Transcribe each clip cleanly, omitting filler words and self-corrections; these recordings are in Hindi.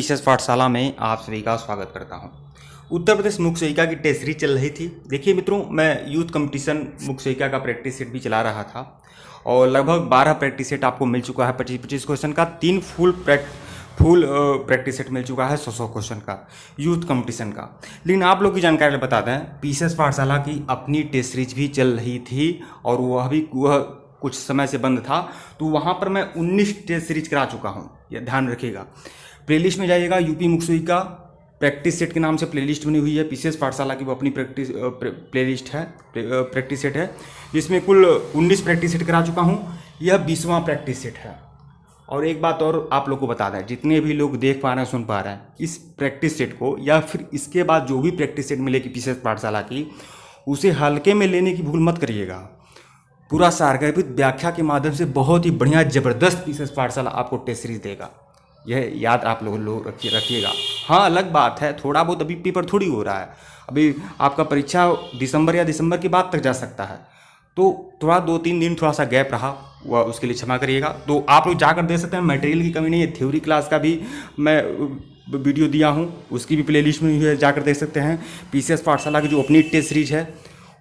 विशेष पाठशाला में आप सभी का स्वागत करता हूं। उत्तर प्रदेश मुख्य सेविका की टेस्ट सीरीज चल रही थी। देखिए मित्रों, मैं यूथ कंपटीशन मुख्य सेविका का प्रैक्टिस सेट भी चला रहा था और लगभग 12 प्रैक्टिस सेट आपको मिल चुका है। 25 क्वेश्चन का 3 फुल प्रैक्टिस सेट मिल चुका है 100 क्वेश्चन का यूथ कंपटीशन का। लेकिन आप लोग की जानकारी बता दें, पीसीएस पाठशाला की अपनी टेस्ट सीरीज भी चल रही थी और वह कुछ समय से बंद था, तो वहाँ पर मैं 19 टेस्ट सीरीज करा चुका हूँ। यह ध्यान रखिएगा। प्लेलिस्ट में जाइएगा, यूपी मुख्य सेविका प्रैक्टिस सेट के नाम से प्लेलिस्ट बनी हुई है। पीसीएस पाठशाला की वो अपनी प्लेलिस्ट है, प्रैक्टिस सेट है, जिसमें कुल 19 प्रैक्टिस सेट करा चुका हूँ। यह 20वां प्रैक्टिस सेट है। और एक बात और आप लोग को बता दें, जितने भी लोग देख पा रहे हैं, सुन पा रहे हैं, इस प्रैक्टिस सेट को या फिर इसके बाद जो भी प्रैक्टिस सेट मिलेगी पीसीएस पाठशाला की, उसे हल्के में लेने की भूल मत करिएगा। पूरा सारगर्भित व्याख्या के माध्यम से बहुत ही बढ़िया ज़बरदस्त पीसीएस पाठशाला आपको टेस्ट सीरीज देगा। यह याद आप लोग रखिएगा। हाँ, अलग बात है, थोड़ा बहुत अभी पेपर थोड़ी हो रहा है, अभी आपका परीक्षा दिसंबर या दिसंबर के बाद तक जा सकता है, तो थोड़ा 2-3 दिन थोड़ा सा गैप रहा, वह उसके लिए क्षमा करिएगा। तो आप लोग जाकर देख सकते हैं, मटेरियल की कमी नहीं है। थ्योरी क्लास का भी मैं वीडियो दिया हूँ, उसकी भी प्लेलिस्ट में है, जाकर देख सकते हैं। पीसीएस पाठशाला की जो अपनी टेस्ट सीरीज है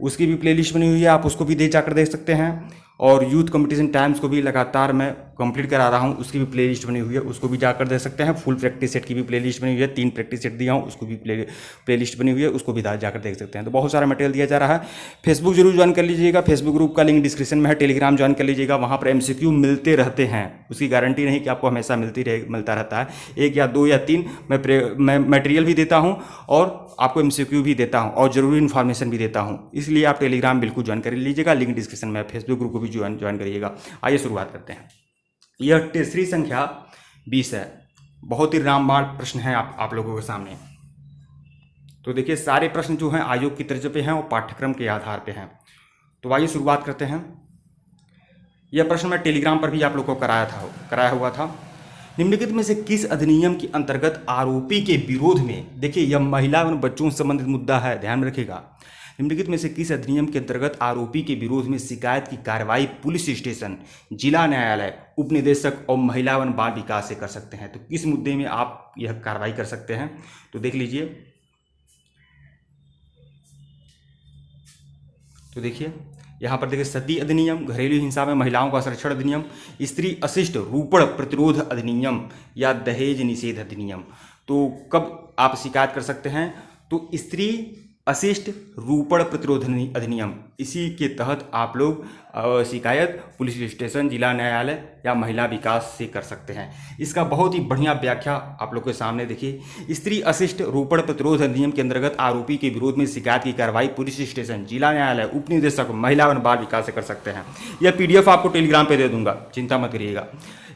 उसकी भी प्लेलिस्ट बनी हुई है, आप उसको भी जाकर देख सकते हैं। और यूथ कंपटीशन टाइम्स को भी लगातार मैं कंप्लीट करा रहा हूँ, उसकी भी प्लेलिस्ट बनी हुई है, उसको भी जाकर देख सकते हैं। फुल प्रैक्टिस सेट की भी प्लेलिस्ट बनी हुई है, 3 प्रैक्टिस सेट दिया हूँ, उसको भी प्लेलिस्ट बनी हुई है, उसको भी जाकर देख सकते हैं। तो बहुत सारा मटेरियल दिया जा रहा है। फेसबुक जरूर ज्वाइन कर लीजिएगा, फेसबुक ग्रुप का लिंक डिस्क्रिप्शन में है। टेलीग्राम ज्वाइन कर लीजिएगा, वहाँ पर MCQ मिलते रहते हैं। उसकी गारंटी नहीं कि आपको हमेशा मिलता रहता है, 1 या 2 या 3 मैं मटेरियल भी देता हूँ और आपको MCQ भी देता हूँ और ज़रूरी इन्फॉर्मेशन भी देता हूँ। इसलिए आप टेलीग्राम बिल्कुल ज्वाइन कर लीजिएगा, लिंक डिस्क्रिप्शन में है। फेसबुक ग्रुप को भी ज्वाइन करिएगा। आइए शुरुआत करते हैं। यह टेस्ट सीरीज संख्या 20 है। बहुत ही रामबाण प्रश्न है आप लोगों के सामने। तो देखिए, सारे प्रश्न जो हैं आयोग की तर्ज पे हैं और पाठ्यक्रम के आधार पे हैं। तो आइए शुरुआत करते हैं। यह प्रश्न मैं टेलीग्राम पर भी आप लोगों को कराया हुआ था। निम्नलिखित में से किस अधिनियम के अंतर्गत आरोपी के विरोध में, देखिए यह महिला एवं बच्चों से संबंधित मुद्दा है, ध्यान रखिएगा। निम्नलिखित में से किस अधिनियम के अंतर्गत आरोपी के विरोध में शिकायत की कार्रवाई पुलिस स्टेशन, जिला न्यायालय, उप निदेशक और महिला एवं बाल विकास से कर सकते हैं? तो किस मुद्दे में आप यह कार्रवाई कर सकते हैं? तो देख लीजिए। तो देखिए यहाँ पर देखिए, सती अधिनियम, घरेलू हिंसा में महिलाओं का संरक्षण अधिनियम, स्त्री अशिष्ट रूपण प्रतिरोध अधिनियम या दहेज निषेध अधिनियम। तो कब आप शिकायत कर सकते हैं? तो स्त्री अशिष्ट रूपण प्रतिरोध अधिनियम, इसी के तहत आप लोग शिकायत पुलिस स्टेशन, जिला न्यायालय या महिला विकास से कर सकते हैं। इसका बहुत ही बढ़िया व्याख्या आप लोग के सामने देखिए। स्त्री अशिष्ट रूपण प्रतिरोध अधिनियम के अंतर्गत आरोपी के विरोध में शिकायत की कार्रवाई पुलिस स्टेशन, जिला न्यायालय, उप निदेशक, महिला एवं बाल विकास से कर सकते हैं। यह PDF आपको टेलीग्राम पे दे दूंगा, चिंता मत करिएगा।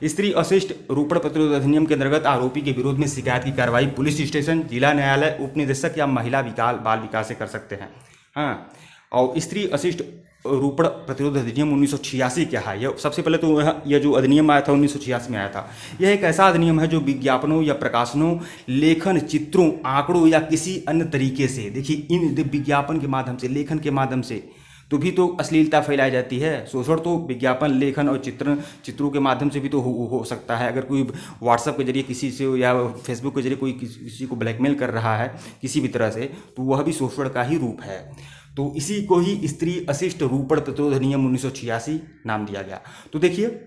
स्त्री अशिष्ट रूपण प्रतिरोध अधिनियम के अंतर्गत आरोपी के विरोध में शिकायत की कार्रवाई पुलिस स्टेशन, जिला न्यायालय, उप निदेशक या महिला बाल विकास से कर सकते हैं। हाँ, और स्त्री अशिष्ट रूपण प्रतिरोध अधिनियम 1986 क्या है? यह सबसे पहले तो यह जो अधिनियम आया था 1986 में आया था। यह एक ऐसा अधिनियम है जो विज्ञापनों या प्रकाशनों, लेखन, चित्रों, आंकड़ों या किसी अन्य तरीके से, देखिए इन विज्ञापन के माध्यम से, लेखन के माध्यम से तो भी तो अश्लीलता फैलाई जाती है। शोषण तो विज्ञापन, लेखन और चित्रों के माध्यम से भी तो हो सकता है। अगर कोई व्हाट्सएप के जरिए किसी से या फेसबुक के जरिए कोई किसी को ब्लैकमेल कर रहा है किसी भी तरह से, तो वह भी शोषण का ही रूप है। तो इसी को ही स्त्री अशिष्ट रूपण प्रतिरोध अधिनियम 1986 नाम दिया गया। तो देखिए,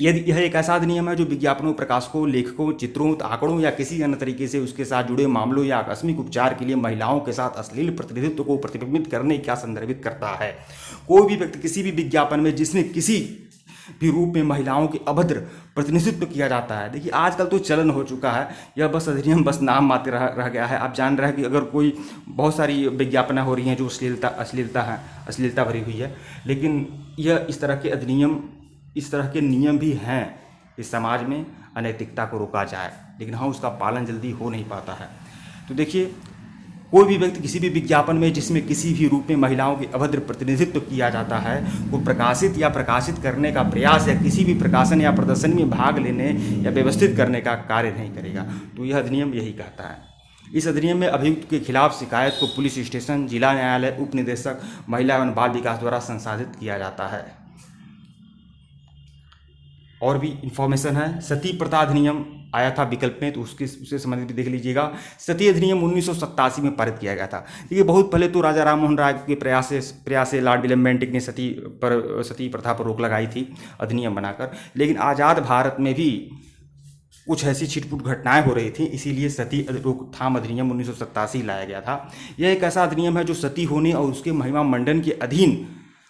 यदि यह एक ऐसा अधिनियम है जो विज्ञापनों, प्रकाशकों, लेखकों, चित्रों, आंकड़ों या किसी अन्य तरीके से उसके साथ जुड़े मामलों या आकस्मिक उपचार के लिए महिलाओं के साथ अश्लील प्रतिनिधित्व को प्रतिबिंबित करने का संदर्भित करता है। कोई भी व्यक्ति किसी भी विज्ञापन में जिसमें किसी भी रूप में महिलाओं के अभद्र प्रतिनिधित्व किया जाता है, देखिए आजकल तो चलन हो चुका है, यह बस अधिनियम बस नाम मात्र रह गया है। आप जान रहे हैं कि अगर कोई बहुत सारी विज्ञापनें हो रही हैं जो अश्लीलता भरी हुई है, लेकिन यह इस तरह के अधिनियम, इस तरह के नियम भी हैं इस समाज में, अनैतिकता को रोका जाए, लेकिन हाँ उसका पालन जल्दी हो नहीं पाता है। तो देखिए, कोई भी व्यक्ति किसी भी विज्ञापन में जिसमें किसी भी रूप में महिलाओं के अभद्र प्रतिनिधित्व किया जाता है को प्रकाशित या प्रकाशित करने का प्रयास या किसी भी प्रकाशन या प्रदर्शन में भाग लेने या व्यवस्थित करने का कार्य नहीं करेगा। तो यह अधिनियम यही कहता है। इस अधिनियम में अभियुक्त के खिलाफ शिकायत को पुलिस स्टेशन, जिला न्यायालय, उप निदेशक, महिला एवं बाल विकास द्वारा संसाधित किया जाता है। और भी इंफॉर्मेशन है। सती प्रथा अधिनियम आया था विकल्प में, तो उससे संबंधित भी देख लीजिएगा। सती अधिनियम 1987 में पारित किया गया था। देखिए बहुत पहले तो राजा राम मोहन राय के प्रयास से लॉर्ड विलियम बेंटिक ने सती प्रथा पर रोक लगाई थी अधिनियम बनाकर, लेकिन आज़ाद भारत में भी कुछ ऐसी छिटपुट घटनाएं हो रही थी, इसीलिए सती रोकथाम अधिनियम 1987 लाया गया था। यह एक ऐसा अधिनियम है जो सती होने और उसके महिमा मंडन के अधीन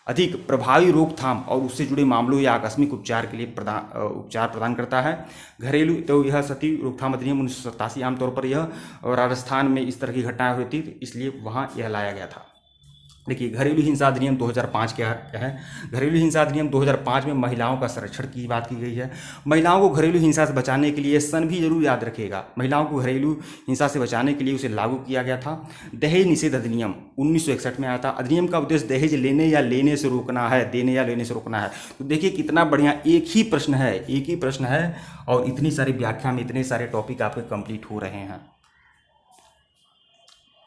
अधिक प्रभावी रोकथाम और उससे जुड़े मामलों या आकस्मिक उपचार के लिए उपचार प्रदान करता है। घरेलू तो यह सती रोकथाम अधिनियम 1987 आमतौर पर यह राजस्थान में इस तरह की घटनाएं हुई थी, इसलिए वहाँ यह लाया गया था। देखिए घरेलू हिंसा अधिनियम 2005 क्या है। घरेलू हिंसा अधिनियम 2005 में महिलाओं का संरक्षण की बात की गई है। महिलाओं को घरेलू हिंसा से बचाने के लिए सन भी जरूर याद रखिएगा, महिलाओं को घरेलू हिंसा से बचाने के लिए उसे लागू किया गया था। दहेज निषेध अधिनियम 1961 में आया था। अधिनियम का उद्देश्य दहेज लेने से रोकना है, देने या लेने से रोकना है। तो देखिए कितना बढ़िया एक ही प्रश्न है और इतनी सारी व्याख्या में इतने सारे टॉपिक आपके कंप्लीट हो रहे हैं।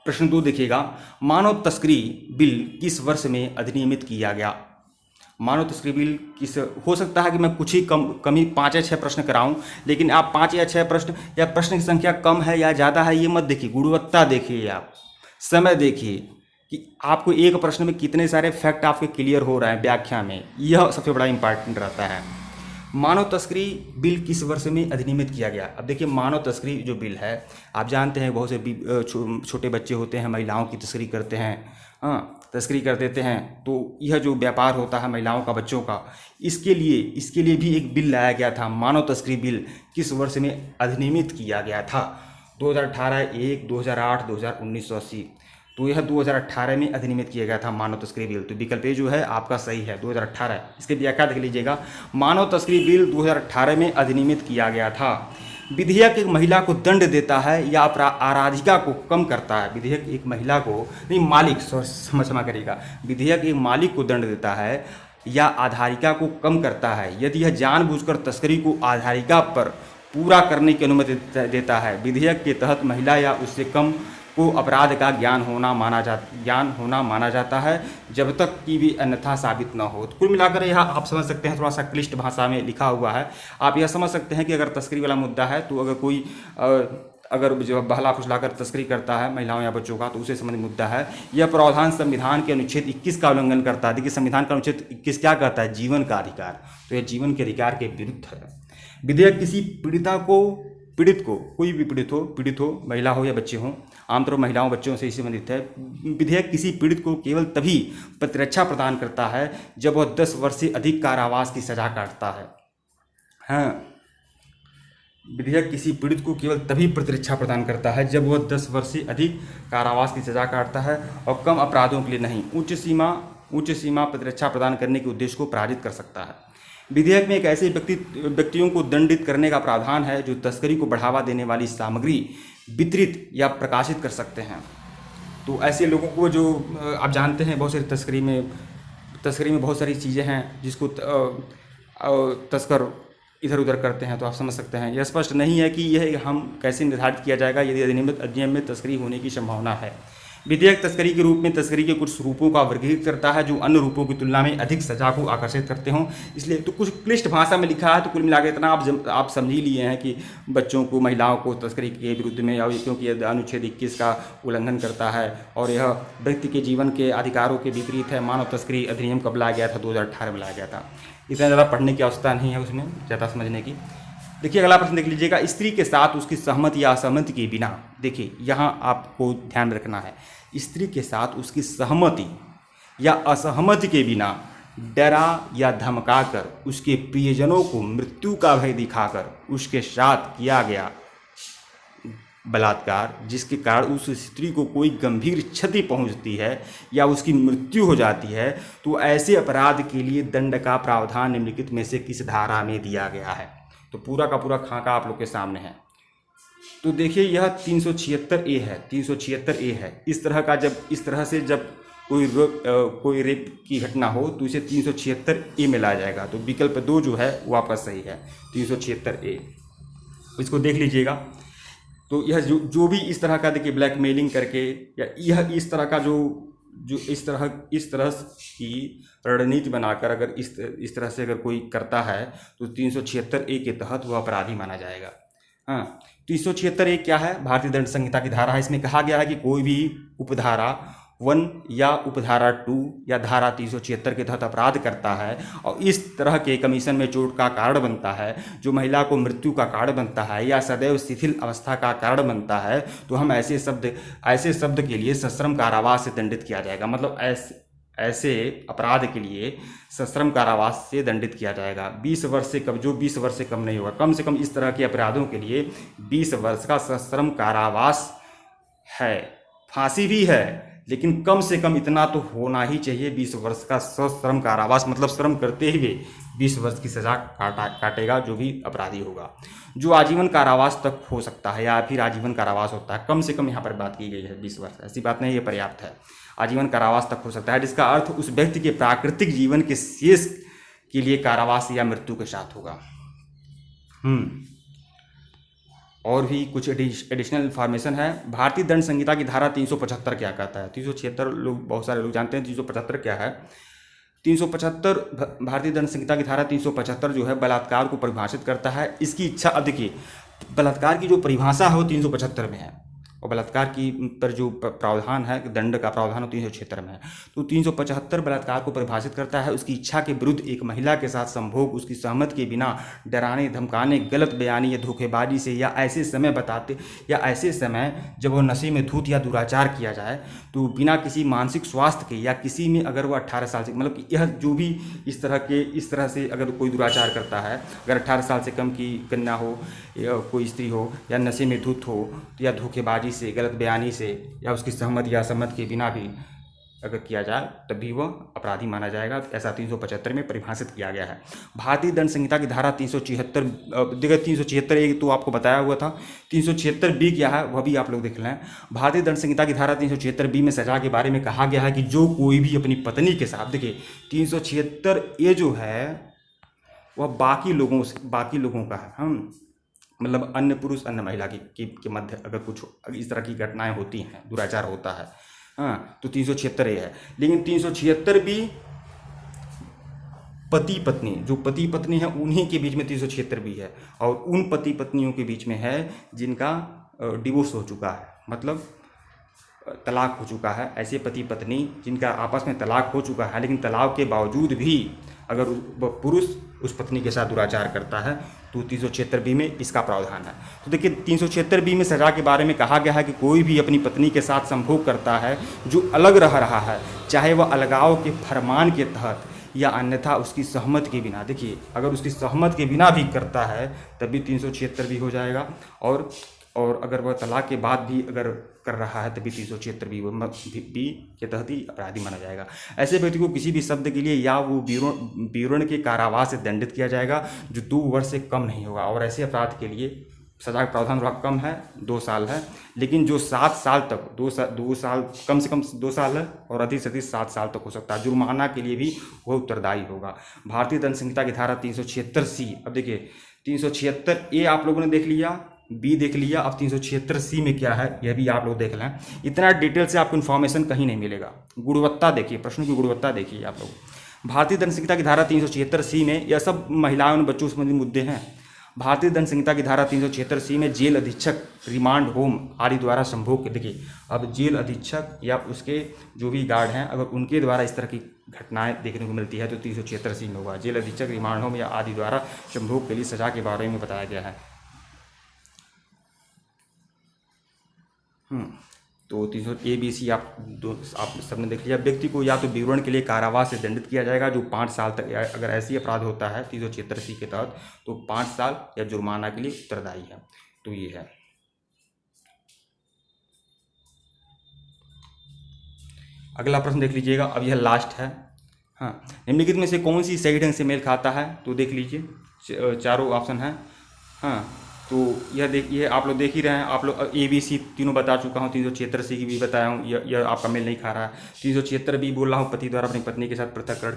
प्रश्न 2 देखिएगा, मानव तस्करी बिल किस वर्ष में अधिनियमित किया गया? मानव तस्करी बिल किस, हो सकता है कि मैं कुछ ही कमी 5 या 6 प्रश्न कराऊं, लेकिन आप 5 या 6 प्रश्न या प्रश्न की संख्या कम है या ज़्यादा है ये मत देखिए, गुणवत्ता देखिए, आप समय देखिए कि आपको एक प्रश्न में कितने सारे फैक्ट आपके क्लियर हो रहे हैं व्याख्या में, यह सबसे बड़ा इंपॉर्टेंट रहता है। मानव तस्करी बिल किस वर्ष में अधिनियमित किया गया? अब देखिए मानव तस्करी जो बिल है, आप जानते हैं बहुत से छोटे बच्चे होते हैं, महिलाओं की तस्करी करते हैं, तस्करी कर देते हैं। तो यह जो व्यापार होता है महिलाओं का, बच्चों का, इसके लिए भी एक बिल लाया गया था। मानव तस्करी बिल किस वर्ष में अधिनियमित किया गया था? 2018, 1, 2008, 2000, 1980। तो यह 2018 में अधिनियमित किया गया था मानव तस्करी बिल। तो विकल्प ए जो है आपका सही है, 2018। इसके व्याख्या देख लीजिएगा, मानव तस्करी बिल 2018 में अधिनियमित किया गया था। विधेयक एक महिला को दंड देता है या आराधिका को कम करता है? विधेयक एक महिला को नहीं, मालिक, क्षमा करिएगा, विधेयक एक मालिक को दंड देता है या आधारिका को कम करता है यदि यह जानबूझकर तस्करी को आधारिका पर पूरा करने की अनुमति देता है। विधेयक के तहत महिला या उससे कम को अपराध का ज्ञान होना माना जाता है जब तक कि भी अन्यथा साबित न हो। तो कुल मिलाकर यह आप समझ सकते हैं, थोड़ा सा क्लिष्ट भाषा में लिखा हुआ है। आप यह समझ सकते हैं कि अगर तस्करी वाला मुद्दा है तो अगर कोई अगर जो बहला फुसलाकर तस्करी करता है महिलाओं या बच्चों का, तो उसे संबंधित मुद्दा है। यह प्रावधान संविधान के अनुच्छेद 21 का उल्लंघन करता है। देखिए संविधान का अनुच्छेद 21 क्या कहता है? जीवन का अधिकार। तो यह जीवन के अधिकार के विरुद्ध है। विधेयक किसी पीड़ित को कोई भी पीड़ित हो, महिला हो या बच्चे हों, आमतौर पर महिलाओं बच्चों से इसी संबंधित है। विधेयक किसी पीड़ित को केवल तभी प्रतिरक्षा प्रदान करता है जब वह 10 वर्ष से अधिक कारावास की सजा काटता है। हाँ, विधेयक किसी पीड़ित को केवल तभी प्रतिरक्षा प्रदान करता है जब वह 10 वर्ष से अधिक कारावास की सजा काटता है और कम अपराधों के लिए नहीं। उच्च सीमा प्रतिरक्षा प्रदान करने के उद्देश्य को पराजित कर सकता है। विधेयक में एक ऐसे व्यक्तियों को दंडित करने का प्रावधान है जो तस्करी को बढ़ावा देने वाली सामग्री वितरित या प्रकाशित कर सकते हैं। तो ऐसे लोगों को, जो आप जानते हैं बहुत सारी तस्करी में बहुत सारी चीज़ें हैं जिसको तस्कर इधर उधर करते हैं। तो आप समझ सकते हैं, यह स्पष्ट नहीं है कि यह हम कैसे निर्धारित किया जाएगा यदि अधिनियम में तस्करी होने की संभावना है। विधेयक तस्करी के रूप में तस्करी के कुछ रूपों का वर्गीकृत करता है जो अन्य रूपों की तुलना में अधिक सजा को आकर्षित करते हों। इसलिए तो कुछ क्लिष्ट भाषा में लिखा है, तो कुल मिलाकर इतना आप समझ ही लिए हैं कि बच्चों को, महिलाओं को तस्करी के विरुद्ध में, और क्योंकि यह अनुच्छेद 21 का उल्लंघन करता है और यह व्यक्ति के जीवन के अधिकारों के विपरीत है। मानव तस्करी अधिनियम कब लाया गया था? 2018 में लाया गया था। इतना ज़्यादा पढ़ने की आवश्यकता नहीं है उसमें, ज़्यादा समझने की। देखिए अगला प्रश्न देख लीजिएगा, स्त्री के साथ उसकी सहमति या असहमति के बिना। देखिए यहाँ आपको ध्यान रखना है, स्त्री के साथ उसकी सहमति या असहमति के बिना डरा या धमकाकर उसके प्रियजनों को मृत्यु का भय दिखाकर उसके साथ किया गया बलात्कार जिसके कारण उस स्त्री को कोई गंभीर क्षति पहुंचती है या उसकी मृत्यु हो जाती है, तो ऐसे अपराध के लिए दंड का प्रावधान निम्नलिखित में से किस धारा में दिया गया है? तो पूरा का पूरा खाका आप लोग के सामने है। तो देखिए यह 376A है, 376A है। इस तरह से जब कोई रेप की घटना हो तो इसे 376A में लाया जाएगा। तो विकल्प 2 जो है वो आपका सही है, 376A। इसको देख लीजिएगा। तो यह जो भी इस तरह का, देखिए ब्लैकमेलिंग करके या यह इस तरह का जो इस तरह की रणनीति बनाकर अगर इस तरह से अगर कोई करता है तो 376A के तहत वह अपराधी माना जाएगा। हाँ, 376 एक क्या है, भारतीय दंड संहिता की धारा है। इसमें कहा गया है कि कोई भी उपधारा 1 या उपधारा 2 या धारा 376 के तहत अपराध करता है और इस तरह के कमीशन में चोट का कारण बनता है, जो महिला को मृत्यु का कारण बनता है या सदैव शिथिल अवस्था का कारण बनता है, तो हम ऐसे शब्द के लिए सश्रम कारावास से दंडित किया जाएगा। मतलब ऐसे अपराध के लिए सश्रम कारावास से दंडित किया जाएगा। 20 वर्ष से कम, जो 20 वर्ष से कम नहीं होगा, कम से कम इस तरह के अपराधों के लिए 20 वर्ष का सश्रम कारावास है। फांसी भी है, लेकिन कम से कम इतना तो होना ही चाहिए, 20 वर्ष का सश्रम कारावास, मतलब श्रम करते हुए 20 वर्ष की सजा काटेगा जो भी अपराधी होगा। जो आजीवन कारावास तक हो सकता है या फिर आजीवन कारावास होता है, कम से कम यहाँ पर बात की गई है 20 वर्ष, ऐसी बात नहीं, ये पर्याप्त है। आजीवन कारावास तक हो सकता है, जिसका अर्थ उस व्यक्ति के प्राकृतिक जीवन के शेष के लिए कारावास या मृत्यु के साथ होगा। और भी कुछ एडिशनल इन्फॉर्मेशन है। भारतीय दंड संहिता की धारा 375 क्या कहता है? 376 लोग, बहुत सारे लोग जानते हैं 375 क्या है। 375 भारतीय दंड संहिता की धारा 375 जो है बलात्कार को परिभाषित करता है। इसकी इच्छा, अब देखिए बलात्कार की जो परिभाषा है वो 375 में है और बलात्कार की पर जो प्रावधान है, दंड का प्रावधान 376 में है। तो 375 बलात्कार को परिभाषित करता है। उसकी इच्छा के विरुद्ध एक महिला के साथ संभोग, उसकी सहमति के बिना डराने, धमकाने, गलत बयानी या धोखेबाजी से या ऐसे समय जब वो नशे में धूत या दुराचार किया जाए, तो बिना किसी मानसिक स्वास्थ्य के या किसी में, अगर वो 18 साल से, मतलब कि यह जो भी इस तरह से अगर कोई दुराचार करता है, अगर 18 साल से कम की कन्या हो या कोई स्त्री हो या नशे में धूत हो या धोखेबाजी से, गलत बयानी से या उसकी सहमति या असहमति के बिना भी अगर किया जाए तभी वह अपराधी माना जाएगा। ऐसा 375 में परिभाषित किया गया है। भारतीय दंड संहिता की धारा 376 देखिए 376 एक तो आपको बताया हुआ था, 376 बी क्या है वह भी आप लोग देख लें। भारतीय दंड संहिता की धारा 376 बी में सजा के बारे में कहा गया है कि जो कोई भी अपनी पत्नी के साथ, देखिए 376 ए जो है वह बाकी लोगों का है, हम मतलब अन्य पुरुष अन्य महिला के मध्य अगर कुछ इस तरह की घटनाएं होती हैं, दुराचार होता है, हाँ, तो 376 ये है। लेकिन 376 भी पति पत्नी, जो पति पत्नी है उन्हीं के बीच में 376 भी है, और उन पति पत्नियों के बीच में है जिनका डिवोर्स हो चुका है, मतलब तलाक हो चुका है। ऐसे पति पत्नी जिनका आपस में तलाक हो चुका है, लेकिन तलाक के बावजूद भी अगर वह पुरुष उस पत्नी के साथ दुराचार करता है तो 376 बी में इसका प्रावधान है। तो देखिए 376 बी में सजा के बारे में कहा गया है कि कोई भी अपनी पत्नी के साथ संभोग करता है जो अलग रह रहा है, चाहे वह अलगाव के फरमान के तहत या अन्यथा उसकी सहमति के बिना, देखिए अगर उसकी सहमति के बिना भी करता है तभी 376 भी हो जाएगा, और अगर वह तलाक के बाद भी अगर कर रहा है तभी 376 बी के तहत ही अपराधी माना जाएगा। ऐसे व्यक्ति को किसी भी शब्द के लिए या वो विवरण के कारावास से दंडित किया जाएगा जो 2 वर्ष से कम नहीं होगा, और ऐसे अपराध के लिए सजा का प्रावधान थोड़ा कम है, 2 साल है, लेकिन जो 7 साल तक 2 साल कम से कम 2 साल है और अधिक से अधिक 7 साल तक हो सकता है। जुर्माना के लिए भी वह उत्तरदायी होगा। भारतीय दंड संहिता की धारा 376 सी, अब देखिए 376 ए आप लोगों ने देख लिया, बी देख लिया, अब 376 सी में क्या है यह भी आप लोग देख लें। इतना डिटेल से आपको इन्फॉर्मेशन कहीं नहीं मिलेगा। गुणवत्ता देखिए, प्रश्नों की गुणवत्ता देखिए आप लोग। भारतीय दंड संहिता की धारा 376 सी में यह सब महिलाओं और बच्चों संबंधी मुद्दे हैं। भारतीय दंड संहिता की धारा 376 सी में जेल अधीक्षक, रिमांड होम आदि द्वारा संभोग के, देखिए अब जेल अधीक्षक या उसके जो भी गार्ड हैं अगर उनके द्वारा इस तरह की घटनाएं देखने को मिलती है तो 376 सी में होगा। जेल अधीक्षक, रिमांड होम या आदि द्वारा संभोग के लिए सजा के बारे में बताया गया है। तो 300 ABC आप सबने देख लिया। व्यक्ति को या तो विवरण के लिए कारावास से दंडित किया जाएगा जो 5 साल तक, अगर ऐसी अपराध होता है 376 सी के तहत तो 5 साल या जुर्माना के लिए उत्तरदायी है। तो ये है। अगला प्रश्न देख लीजिएगा, अब यह लास्ट है। हाँ, निम्नलिखित में से कौन सी सही ढंग से मेल खाता है? तो देख लीजिए, चारों ऑप्शन है। हाँ, तो यह देखिए आप लोग देख ही रहे हैं, आप लोग ABC तीनों बता चुका हूँ, 376 सी की भी बताया हूँ, यह आपका मेल नहीं खा रहा है। 376 भी बोल रहा हूँ, पति द्वारा अपनी पत्नी के साथ पृथककरण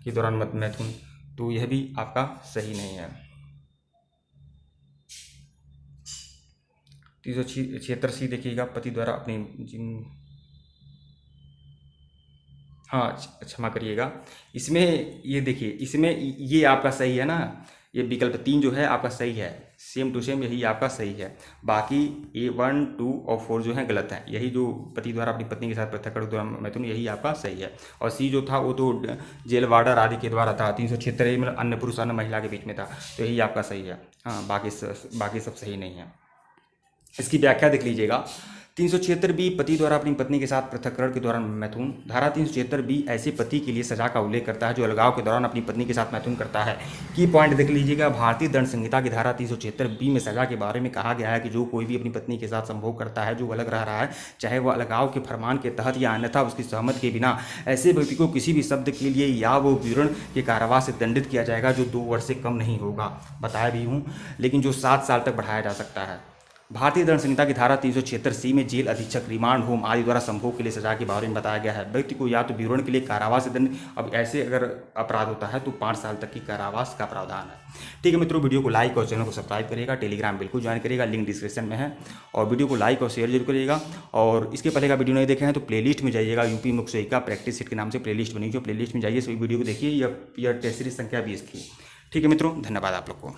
के दौरान मैथुन, तो यह भी आपका सही नहीं है। 376 सी देखिएगा, पति द्वारा अपनी हाँ क्षमा करिएगा, इसमें ये देखिए, इसमें ये आपका सही है ना, ये विकल्प 3 जो है आपका सही है। सेम टू सेम यही आपका सही है। बाकी A1, 2 और 4 जो है गलत है। यही जो पति द्वारा अपनी पत्नी के साथ पृथक द्वारा मैथुन यही आपका सही है। और सी जो था वो तो जेल वार्डर आदि के द्वारा था। 376 मतलब अन्य पुरुष अन्य महिला के बीच में था, तो यही आपका सही है। हाँ, बाकी सब सही नहीं है। इसकी व्याख्या देख लीजिएगा। 376B पति द्वारा अपनी पत्नी के साथ पृथक्करण के दौरान मैथुन। धारा 376B ऐसे पति के लिए सजा का उल्लेख करता है जो अलगाव के दौरान अपनी पत्नी के साथ मैथुन करता है। की पॉइंट देख लीजिएगा। भारतीय दंड संहिता की धारा 376B में सजा के बारे में कहा गया है कि जो कोई भी अपनी पत्नी के साथ संभोग करता है जो अलग रह रहा है, चाहे वह अलगाव के फरमान के तहत या अन्यथा उसकी सहमति के बिना, ऐसे व्यक्ति को किसी भी शब्द के लिए या वो विवरण के कारावास से दंडित किया जाएगा जो 2 वर्ष से कम नहीं होगा। बताया भी हूँ, लेकिन जो 7 साल तक बढ़ाया जा सकता है। भारतीय दंड संहिता की धारा 376C में जेल अधीक्षक, रिमांड होम आदि द्वारा संभोग के लिए सजा के बारे में बताया गया है। व्यक्ति को या तो विवरण के लिए कारावास से दंड, अब ऐसे अगर अपराध होता है तो 5 साल तक की कारावास का प्रावधान है। ठीक है मित्रों, वीडियो को लाइक और चैनल को सब्सक्राइब करिएगा। टेलीग्राम बिल्कुल ज्वाइन करिएगा, लिंक डिस्क्रिप्शन में है। और वीडियो को लाइक और शेयर जरूर करिएगा। और इसके पहले का वीडियो नहीं देखे हैं तो प्लेलिस्ट में जाइएगा। यूपी मुख्य सहायिका प्रैक्टिस सेट के नाम से प्लेलिस्ट बनी, जो प्लेलिस्ट में जाइए, सभी वीडियो को देखिए। यह टेस्ट सीरीज संख्या 20 थी। ठीक है मित्रों, धन्यवाद आप लोग को।